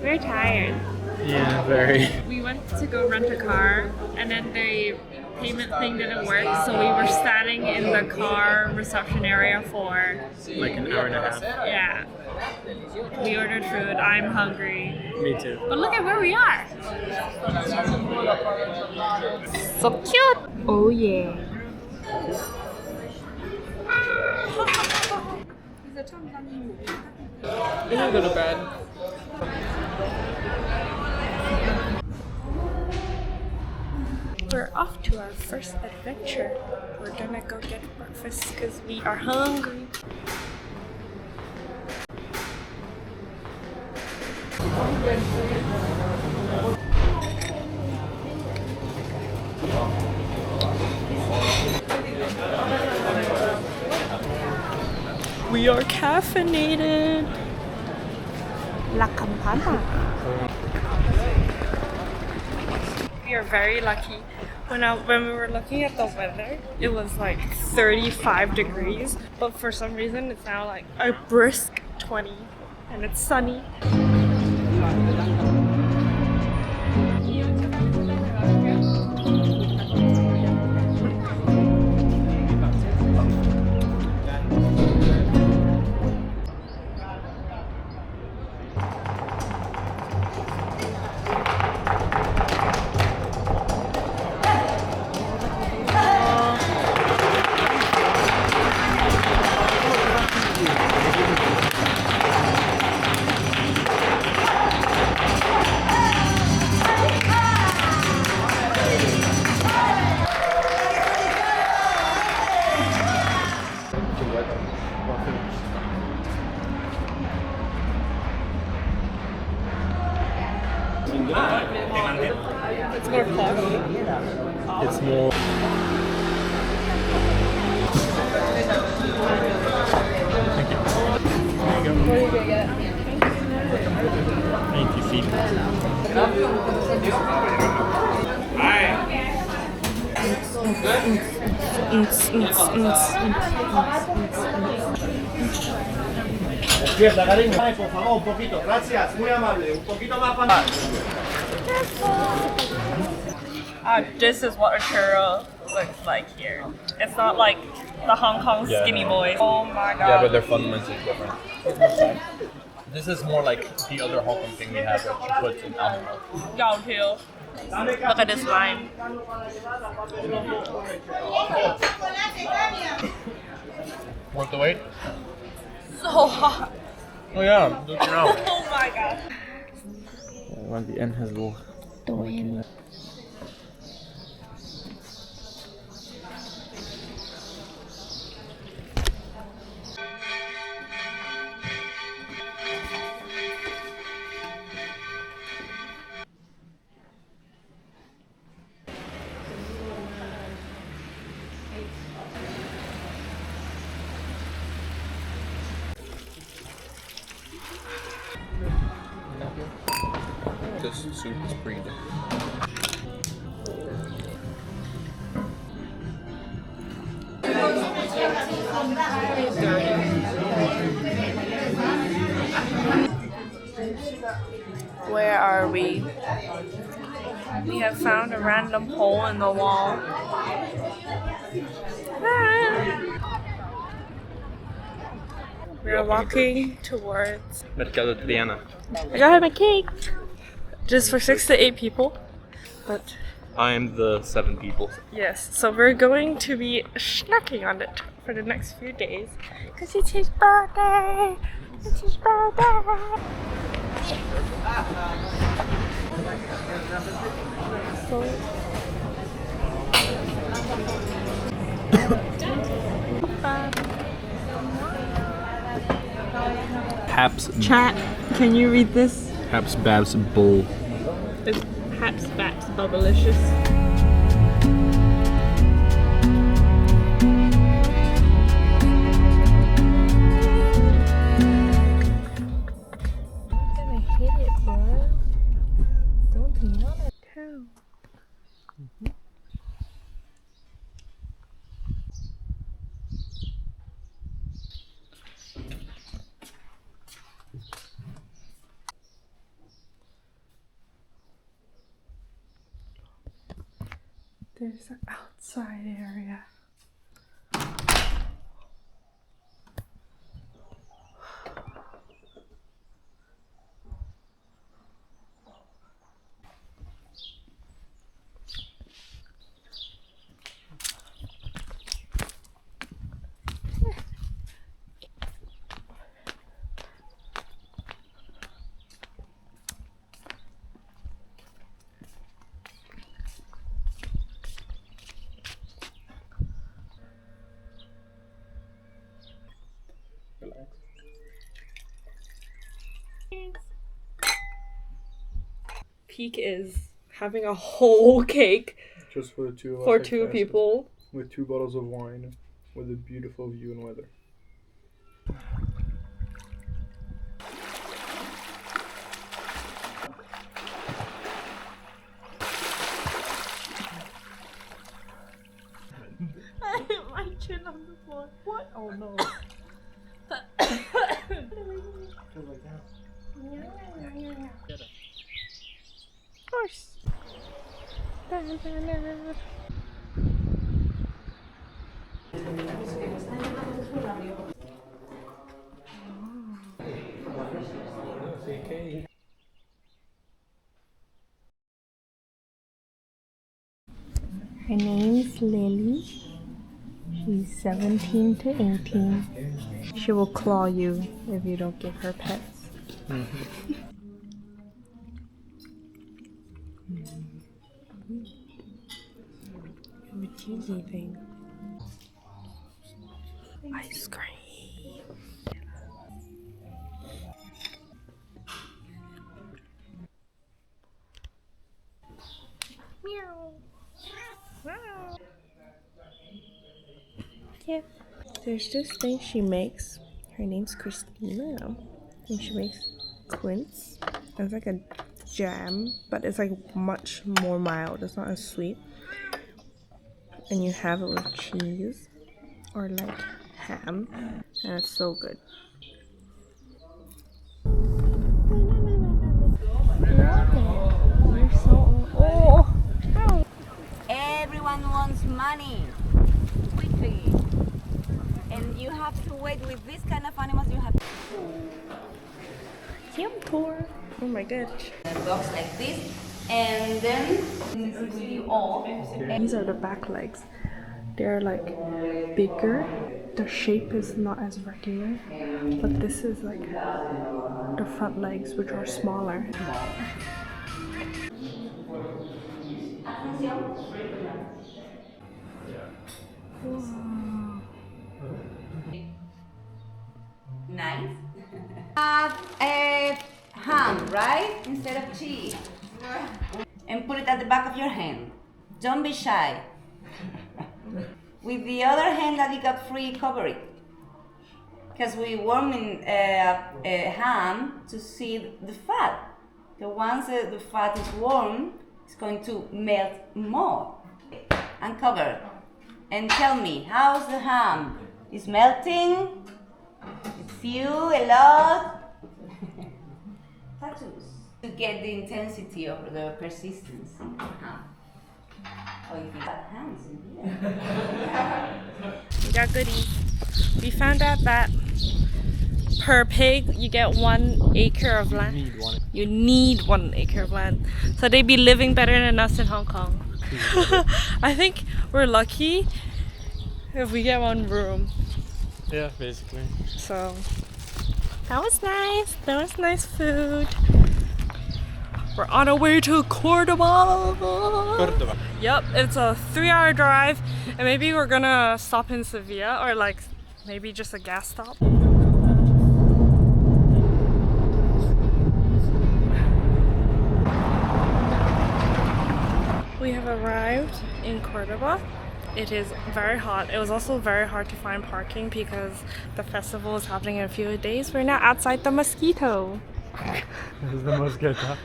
very tired. Yeah, very. We went to go rent a car, and then the payment thing didn't work, so we were standing in the car reception area for Like an hour and a half. yeah. We ordered food. I'm hungry. Me too. But look at where we are. So cute. Oh yeah. I'm gonna go to bed. We're off to our first adventure. We're gonna go get breakfast because we are hungry. We are caffeinated. La Campana. We are very lucky. When we were looking at the weather, it was like 35 degrees, but for some reason it's now like a brisk 20 and it's sunny. It's more plush. It's more. Thank you. There you go. What are you gonna get? Thank you, Phoebe. Despierta, cariño. Ay, por favor, un poquito. Gracias, muy amable. Un poquito más para... This is what a churro looks like here. It's not like the Hong Kong skinny boys. Oh my god. Yeah, but they're fundamentally different. This is more like the other Hong Kong thing we have, which you put in almond milk. Yao too. Look at this line. Worth the wait? So hot. Oh yeah, look around. Oh my god. Want die N has wel. This soup is pretty good. Where are we? We have found a random hole in the wall. We're walking towards. Mercado Triana. I got him a cake! Just for 6 to 8 people. But I am the 7 people. yes, so we're going to be snacking on it for the next few days. Because it's his birthday! It's his birthday! So Haps. chat, can you read this? Haps Babs Bull. It's Haps Baps Bubblicious. I'm gonna hit it, bro. Don't be on it, too. There's an outside area. Peak is having a whole cake Just for the two of us. for like two this, people. With 2 bottles of wine, with a beautiful view and weather. I hit my chin on the floor. What? Oh no. Of course. Her name's Lily. She's 17 to 18. She will claw you if you don't give her pets. The cheesy thing. Ice cream. Meow. Wow. Yeah. There's this thing she makes. Her name's Christina. And she makes quince. It's like a jam, but it's like much more mild. It's not as sweet. And you have it with cheese or like ham. And it's so good. You're so oh. Everyone wants money quickly, and you have to wait. With this kind of animals, you have Yum tour. Oh my gosh. a box like this, and then with you all. These are the back legs. They're like bigger. The shape is not as regular, but this is like the front legs, which are smaller. Nice. A ham, right? Instead of cheese. And put it at the back of your hand. Don't be shy. With the other hand that you got free, cover it. Because we warm in a ham to see the fat. So once the fat is warm, it's going to melt more. And cover. And tell me, how's the ham? Is melting? It's few, a lot? Tattoos. To get the intensity of the persistence in the ham. Oh, you got hands in here. We got goodies. We found out that per pig you get 1 acre of land. You need 1 acre of land. So they'd be living better than us in Hong Kong. I think we're lucky if we get 1 room. Yeah, basically. So that was nice. That was nice food. We're on our way to Córdoba. Córdoba. Yep, it's a 3-hour drive, and maybe we're gonna stop in Seville or like maybe just a gas stop. We have arrived in Córdoba. It is very hot. It was also very hard to find parking because the festival is happening in a few days. We're now outside the Mosquito. This is the mosquito.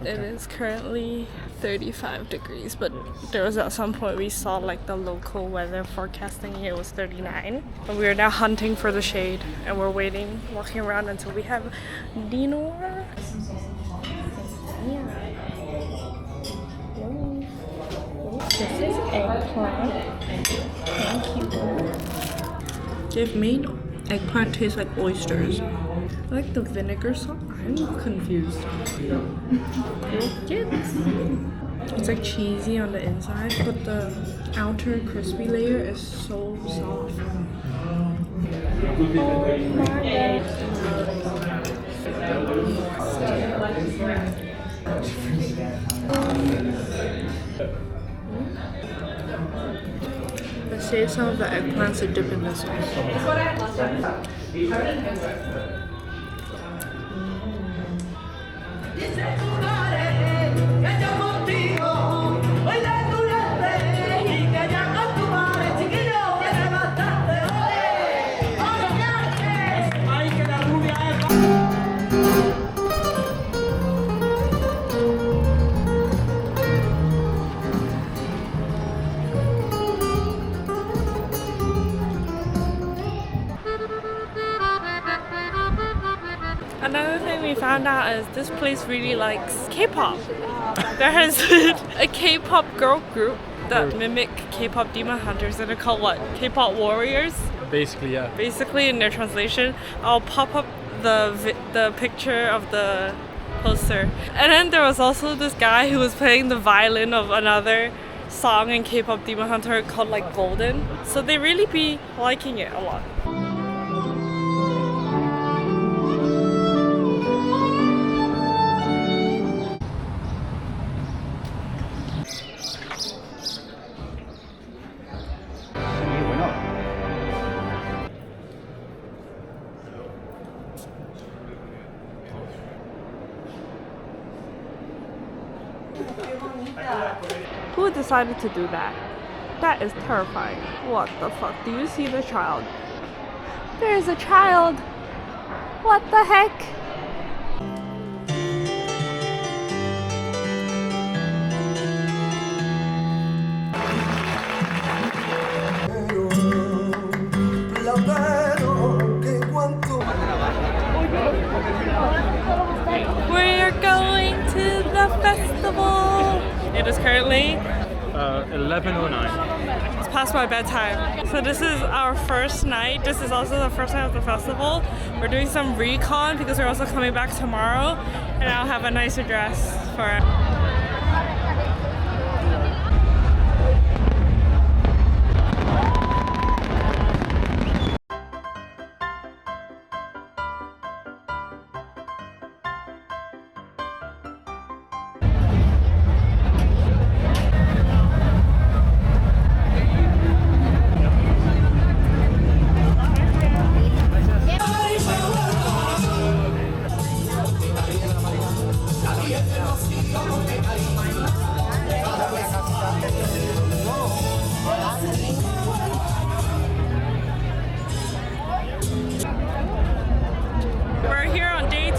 It is currently 35 degrees, but there was at some point we saw like the local weather forecasting it was 39. And we are now hunting for the shade, and we're waiting, walking around until we have dinner. Yeah. This is eggplant. Thank you. They've made eggplant taste like oysters. I like the vinegar sauce. I'm confused. It's like cheesy on the inside, but the outer crispy layer is so soft. Oh my I saved some of the eggplants to dip in this one. Another thing we found out is this place really likes K-pop. There has a K-pop girl group that mimic K-pop demon hunters, and they're called what? K-pop warriors? Basically, yeah. Basically, in their translation, I'll pop up the picture of the poster. And then there was also this guy who was playing the violin of another song in K-pop demon hunter called like Golden. So they really be liking it a lot. Who decided to do that? That is terrifying. What the fuck? Do you see the child? There is a child! What the heck? We're going to the festival! It is currently 11:09. It's past my bedtime. So this is our first night. This is also the first night of the festival. We're doing some recon because we're also coming back tomorrow, and I'll have a nicer dress for it. We're here on day 2.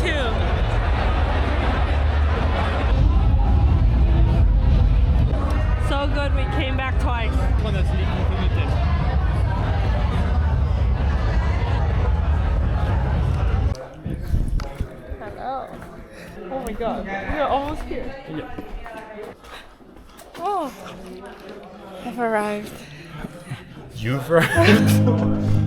So good, we came back twice. Hello. Oh my god, we're almost here. Yeah. Oh, I've arrived. You've arrived.